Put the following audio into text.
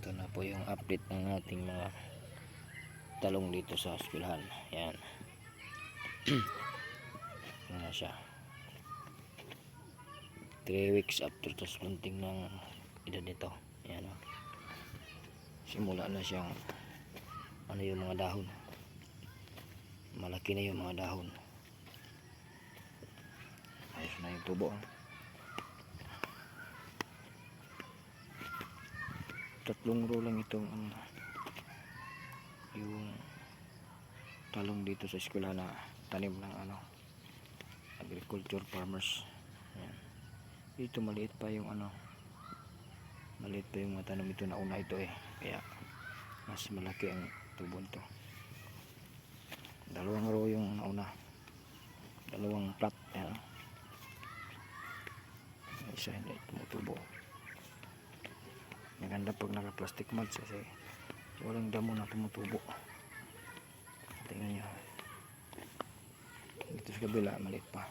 Ito na po yung update ng ating mga talong dito sa eskwelahan. Yan. Yan na siya. 3 weeks after tos munting ng edad nito. Yan o. Simula na siyang ano yung mga dahon. Malaki na yung mga dahon. Ayos na yung tubo. Tatlong row lang itong yung talong dito sa eskwela na tanim ng agriculture farmers. Ayan. Dito maliit pa yung maliit pa yung mga tanim ito na una ito kaya mas malaki ang tubo nito. Dalawang row yung nauna, dalawang plat. Ayan. Isa hindi tumutubo. Maganda pag naka plastic mulch kasi walang damo na tumutubo. Tingnan nyo dito sa kabila maliit pa.